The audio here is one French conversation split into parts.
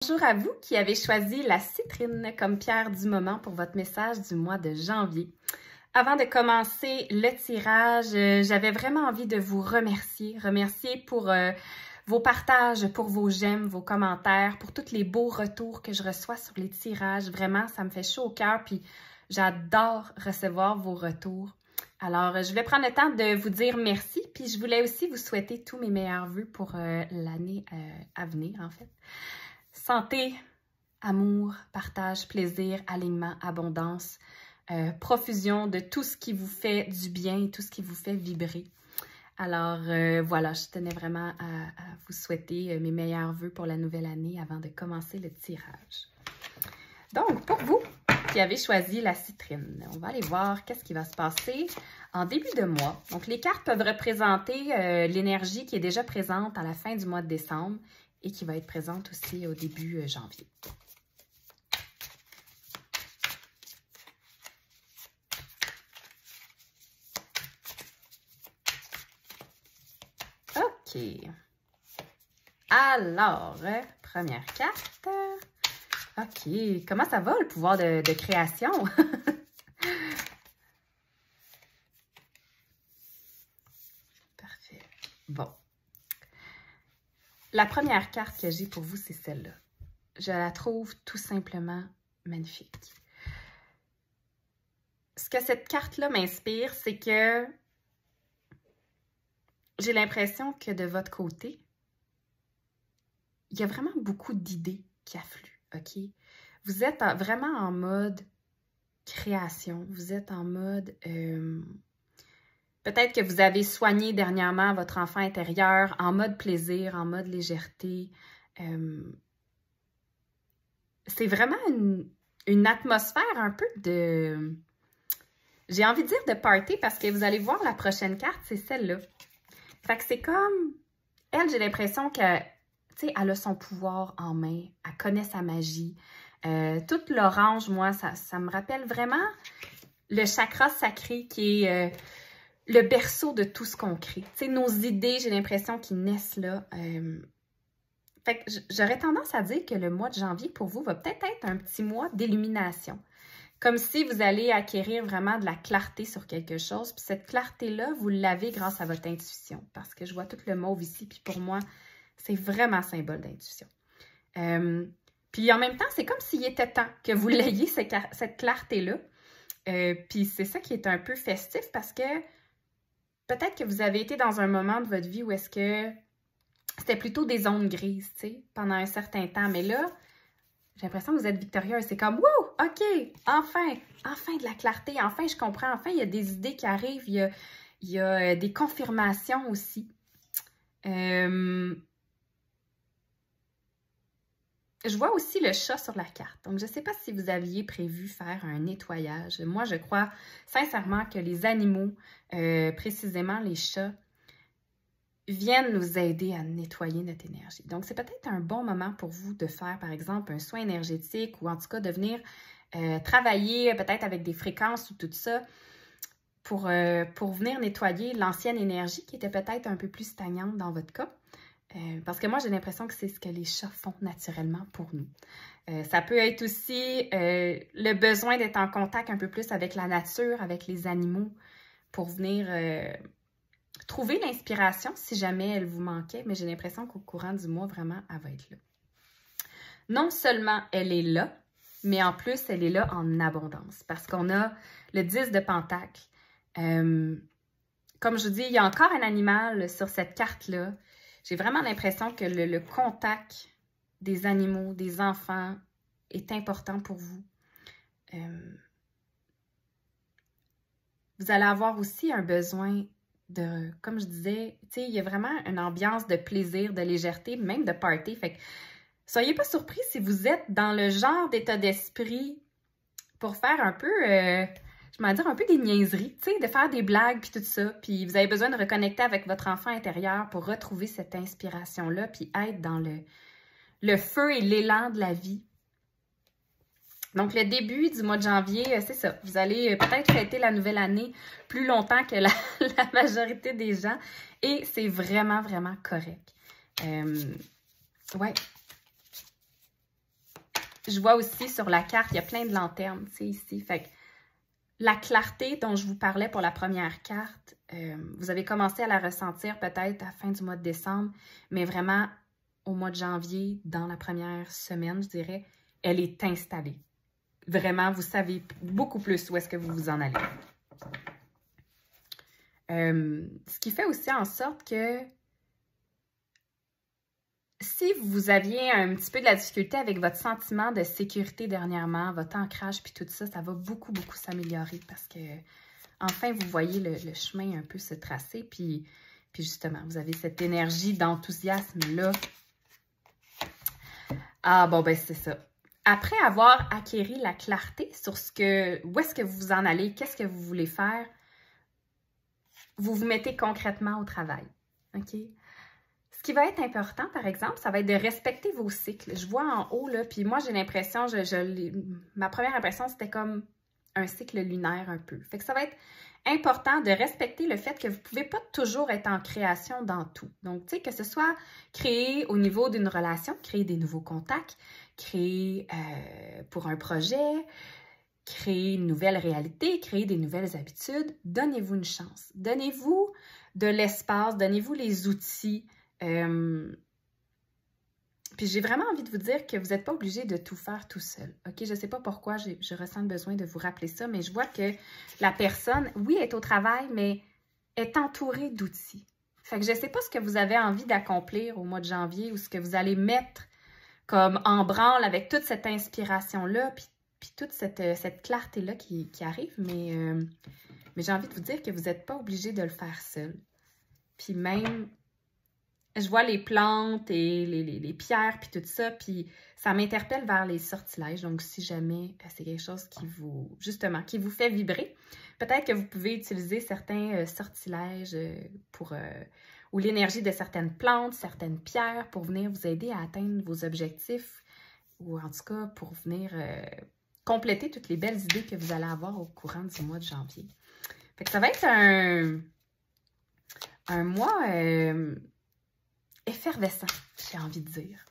Bonjour à vous qui avez choisi la citrine comme pierre du moment pour votre message du mois de janvier. Avant de commencer le tirage, j'avais vraiment envie de vous remercier. Remercier pour vos partages, pour vos j'aime, vos commentaires, pour tous les beaux retours que je reçois sur les tirages. Vraiment, ça me fait chaud au cœur, puis j'adore recevoir vos retours. Alors, je vais prendre le temps de vous dire merci, puis je voulais aussi vous souhaiter tous mes meilleurs vœux pour l'année à venir, en fait. Santé, amour, partage, plaisir, alignement, abondance, profusion de tout ce qui vous fait du bien, tout ce qui vous fait vibrer. Alors voilà, je tenais vraiment à vous souhaiter mes meilleurs vœux pour la nouvelle année avant de commencer le tirage. Donc, pour vous qui avez choisi la citrine, on va aller voir qu'est-ce qui va se passer en début de mois. Donc, les cartes peuvent représenter l'énergie qui est déjà présente à la fin du mois de décembre et qui va être présente aussi au début janvier. OK. Alors, première carte. OK. Comment ça va, le pouvoir de création? Parfait. Bon. La première carte que j'ai pour vous, c'est celle-là. Je la trouve tout simplement magnifique. Ce que cette carte-là m'inspire, c'est que j'ai l'impression que de votre côté, il y a vraiment beaucoup d'idées qui affluent, OK? Vous êtes vraiment en mode création. Vous êtes en mode... peut-être que vous avez soigné dernièrement votre enfant intérieur en mode plaisir, en mode légèreté. C'est vraiment une atmosphère un peu de... J'ai envie de dire de party parce que vous allez voir la prochaine carte, c'est celle-là. Fait que c'est comme... Elle, j'ai l'impression que, tu sais, elle a son pouvoir en main. Elle connaît sa magie. Toute l'orange, moi, ça me rappelle vraiment le chakra sacré qui est... le berceau de tout ce qu'on crée. Tu sais, nos idées, j'ai l'impression qu'ils naissent là. Fait que j'aurais tendance à dire que le mois de janvier, pour vous, va peut-être être un petit mois d'illumination. Comme si vous allez acquérir vraiment de la clarté sur quelque chose. Puis cette clarté-là, vous l'avez grâce à votre intuition. Parce que je vois tout le mauve ici. Puis pour moi, c'est vraiment symbole d'intuition. Puis en même temps, c'est comme s'il était temps que vous l'ayez, cette clarté-là. Puis c'est ça qui est un peu festif parce que peut-être que vous avez été dans un moment de votre vie où est-ce que c'était plutôt des zones grises, tu sais, pendant un certain temps. Mais là, j'ai l'impression que vous êtes victorieuse. C'est comme, wow, OK, enfin de la clarté, enfin je comprends, enfin il y a des idées qui arrivent, il y a des confirmations aussi. Je vois aussi le chat sur la carte. Donc, je ne sais pas si vous aviez prévu faire un nettoyage. Moi, je crois sincèrement que les animaux, précisément les chats, viennent nous aider à nettoyer notre énergie. Donc, c'est peut-être un bon moment pour vous de faire, par exemple, un soin énergétique ou en tout cas de venir travailler peut-être avec des fréquences ou tout ça pour venir nettoyer l'ancienne énergie qui était peut-être un peu plus stagnante dans votre cas. Parce que moi, j'ai l'impression que c'est ce que les chats font naturellement pour nous. Ça peut être aussi le besoin d'être en contact un peu plus avec la nature, avec les animaux, pour venir trouver l'inspiration si jamais elle vous manquait. Mais j'ai l'impression qu'au courant du mois, vraiment, elle va être là. Non seulement elle est là, mais en plus, elle est là en abondance. Parce qu'on a le 10 de Pentacle. Comme je vous dis, il y a encore un animal sur cette carte-là. J'ai vraiment l'impression que le contact des animaux, des enfants, est important pour vous. Vous allez avoir aussi un besoin de, comme je disais, tu sais, il y a vraiment une ambiance de plaisir, de légèreté, même de party. Fait que soyez pas surpris si vous êtes dans le genre d'état d'esprit pour faire un peu... je m'en dire un peu des niaiseries, tu sais, de faire des blagues puis tout ça. Puis vous avez besoin de reconnecter avec votre enfant intérieur pour retrouver cette inspiration-là puis être dans le feu et l'élan de la vie. Donc, le début du mois de janvier, c'est ça. Vous allez peut-être fêter la nouvelle année plus longtemps que la majorité des gens. Et c'est vraiment, vraiment correct. Ouais. je vois aussi sur la carte, il y a plein de lanternes, tu sais, ici. Fait que la clarté dont je vous parlais pour la première carte, vous avez commencé à la ressentir peut-être à la fin du mois de décembre, mais vraiment au mois de janvier, dans la première semaine, je dirais, elle est installée. Vraiment, vous savez beaucoup plus où est-ce que vous vous en allez. Ce qui fait aussi en sorte que si vous aviez un petit peu de la difficulté avec votre sentiment de sécurité dernièrement, votre ancrage puis tout ça, ça va beaucoup, beaucoup s'améliorer parce que enfin, vous voyez le chemin un peu se tracer puis justement, vous avez cette énergie d'enthousiasme-là. Ah bon, ben c'est ça. Après avoir acquéri la clarté sur où est-ce que vous vous en allez, qu'est-ce que vous voulez faire, vous vous mettez concrètement au travail, OK? Ce qui va être important, par exemple, ça va être de respecter vos cycles. Je vois en haut, là, puis moi, j'ai l'impression, ma première impression, c'était comme un cycle lunaire un peu. Fait que ça va être important de respecter le fait que vous ne pouvez pas toujours être en création dans tout. Donc, tu sais, que ce soit créer au niveau d'une relation, créer des nouveaux contacts, créer pour un projet, créer une nouvelle réalité, créer des nouvelles habitudes. Donnez-vous une chance. Donnez-vous de l'espace, donnez-vous les outils. Puis j'ai vraiment envie de vous dire que vous n'êtes pas obligé de tout faire tout seul. OK? Je ne sais pas pourquoi je ressens le besoin de vous rappeler ça, mais je vois que la personne, oui, est au travail, mais est entourée d'outils. Fait que je ne sais pas ce que vous avez envie d'accomplir au mois de janvier ou ce que vous allez mettre comme en branle avec toute cette inspiration-là, puis toute cette clarté-là qui arrive, mais j'ai envie de vous dire que vous n'êtes pas obligé de le faire seul. Puis même, je vois les plantes et les pierres, puis tout ça, puis ça m'interpelle vers les sortilèges. Donc, si jamais c'est quelque chose qui vous, justement, qui vous fait vibrer, peut-être que vous pouvez utiliser certains sortilèges ou l'énergie de certaines plantes, certaines pierres pour venir vous aider à atteindre vos objectifs ou en tout cas pour venir compléter toutes les belles idées que vous allez avoir au courant du mois de janvier. Fait que ça va être un mois effervescent, j'ai envie de dire.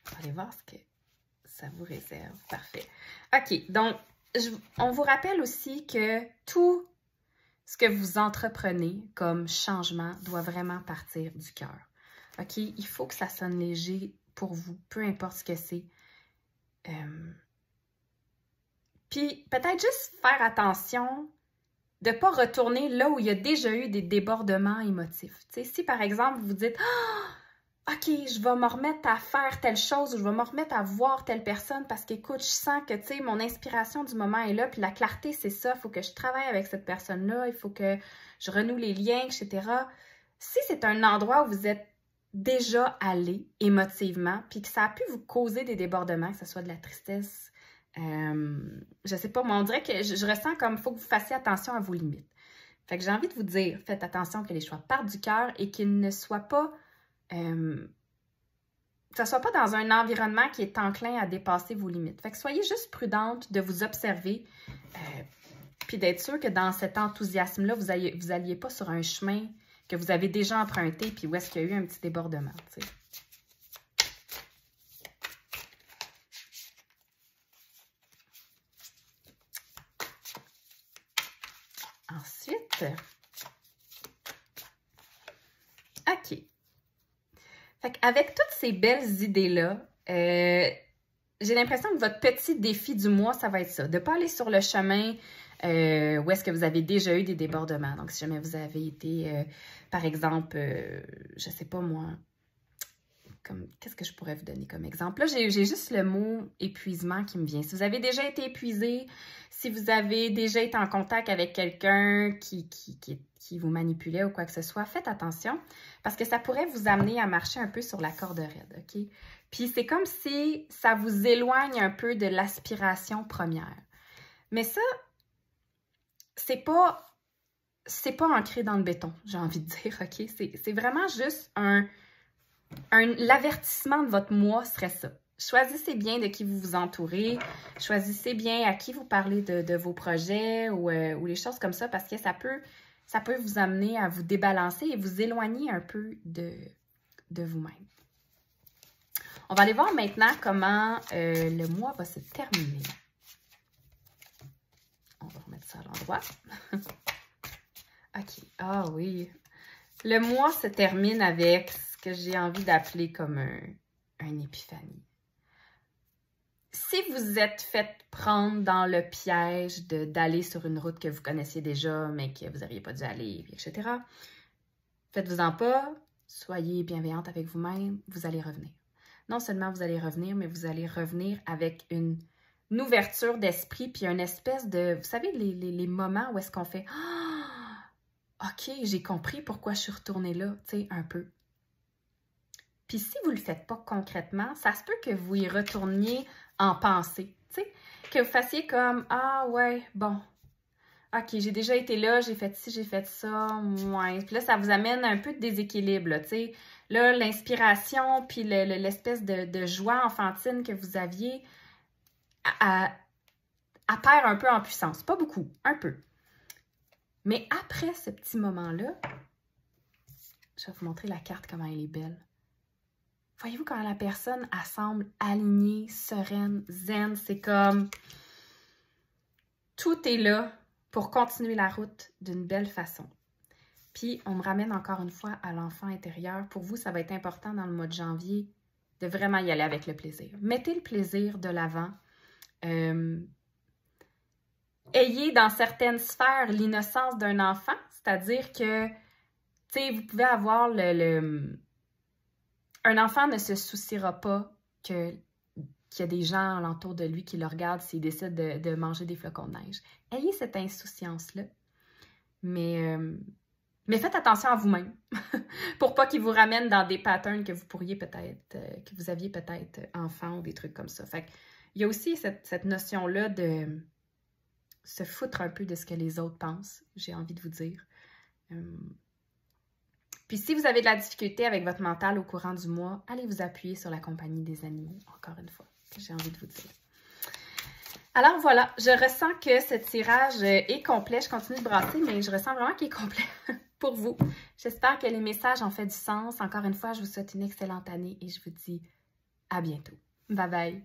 On va aller voir ce que ça vous réserve. Parfait. OK, donc, on vous rappelle aussi que tout ce que vous entreprenez comme changement doit vraiment partir du cœur. OK? Il faut que ça sonne léger pour vous, peu importe ce que c'est. Puis, peut-être juste faire attention de ne pas retourner là où il y a déjà eu des débordements émotifs. T'sais, si, par exemple, vous dites « OK, je vais me remettre à faire telle chose ou je vais me remettre à voir telle personne parce qu'écoute, je sens que, tu sais, mon inspiration du moment est là, puis la clarté, c'est ça, il faut que je travaille avec cette personne-là, il faut que je renoue les liens, etc. » Si c'est un endroit où vous êtes déjà allé émotivement, puis que ça a pu vous causer des débordements, que ce soit de la tristesse, je sais pas, moi, on dirait que je ressens comme il faut que vous fassiez attention à vos limites. Fait que j'ai envie de vous dire, faites attention que les choix partent du cœur et qu'ils ne soient pas, que ça soit pas dans un environnement qui est enclin à dépasser vos limites. Fait que soyez juste prudente de vous observer, puis d'être sûr que dans cet enthousiasme-là, vous alliez pas sur un chemin que vous avez déjà emprunté, puis où est-ce qu'il y a eu un petit débordement, tu sais. Ensuite, OK. Fait qu'avec toutes ces belles idées-là, j'ai l'impression que votre petit défi du mois, ça va être ça. De ne pas aller sur le chemin où est-ce que vous avez déjà eu des débordements. Donc, si jamais vous avez été, par exemple, je ne sais pas moi, qu'est-ce que je pourrais vous donner comme exemple? Là, j'ai juste le mot épuisement qui me vient. Si vous avez déjà été épuisé, si vous avez déjà été en contact avec quelqu'un qui vous manipulait ou quoi que ce soit, faites attention parce que ça pourrait vous amener à marcher un peu sur la corde raide, OK? Puis c'est comme si ça vous éloigne un peu de l'aspiration première. Mais ça, c'est pas ancré dans le béton, j'ai envie de dire, OK? C'est vraiment juste l'avertissement de votre mois serait ça. Choisissez bien de qui vous vous entourez. Choisissez bien à qui vous parlez de vos projets ou les choses comme ça parce que ça peut vous amener à vous débalancer et vous éloigner un peu de vous-même. On va aller voir maintenant comment le mois va se terminer. On va remettre ça à l'endroit. OK. Ah oui. Le mois se termine avec ce que j'ai envie d'appeler comme un épiphanie. Si vous êtes fait prendre dans le piège d'aller sur une route que vous connaissiez déjà, mais que vous n'auriez pas dû aller, etc., faites-vous-en pas, soyez bienveillante avec vous-même, vous allez revenir. Non seulement vous allez revenir, mais vous allez revenir avec une ouverture d'esprit, puis une espèce de... Vous savez, les moments où est-ce qu'on fait « OK, j'ai compris pourquoi je suis retournée là », tu sais, un peu. Puis si vous ne le faites pas concrètement, ça se peut que vous y retourniez en pensée, tu sais, que vous fassiez comme « Ah ouais, bon, OK, j'ai déjà été là, j'ai fait ci, j'ai fait ça, ouais. » Puis là, ça vous amène un peu de déséquilibre, tu sais. Là, l'inspiration, puis l'espèce de joie enfantine que vous aviez, elle perd un peu en puissance. Pas beaucoup, un peu. Mais après ce petit moment-là, je vais vous montrer la carte, comment elle est belle. Voyez-vous quand la personne, elle semble alignée, sereine, zen, c'est comme... Tout est là pour continuer la route d'une belle façon. Puis, on me ramène encore une fois à l'enfant intérieur. Pour vous, ça va être important dans le mois de janvier de vraiment y aller avec le plaisir. Mettez le plaisir de l'avant. Ayez dans certaines sphères l'innocence d'un enfant, c'est-à-dire que, tu sais, vous pouvez avoir un enfant ne se souciera pas qu'il y a des gens alentour de lui qui le regardent s'il décide de manger des flocons de neige. Ayez cette insouciance-là, mais faites attention à vous-même pour pas qu'il vous ramène dans des patterns que vous pourriez peut-être, que vous aviez peut-être enfant ou des trucs comme ça. Fait qu'il y a aussi cette notion-là de se foutre un peu de ce que les autres pensent, j'ai envie de vous dire. Puis si vous avez de la difficulté avec votre mental au courant du mois, allez vous appuyer sur la compagnie des animaux, encore une fois, que j'ai envie de vous dire. Alors voilà, je ressens que ce tirage est complet. Je continue de brasser, mais je ressens vraiment qu'il est complet pour vous. J'espère que les messages ont fait du sens. Encore une fois, je vous souhaite une excellente année et je vous dis à bientôt. Bye bye!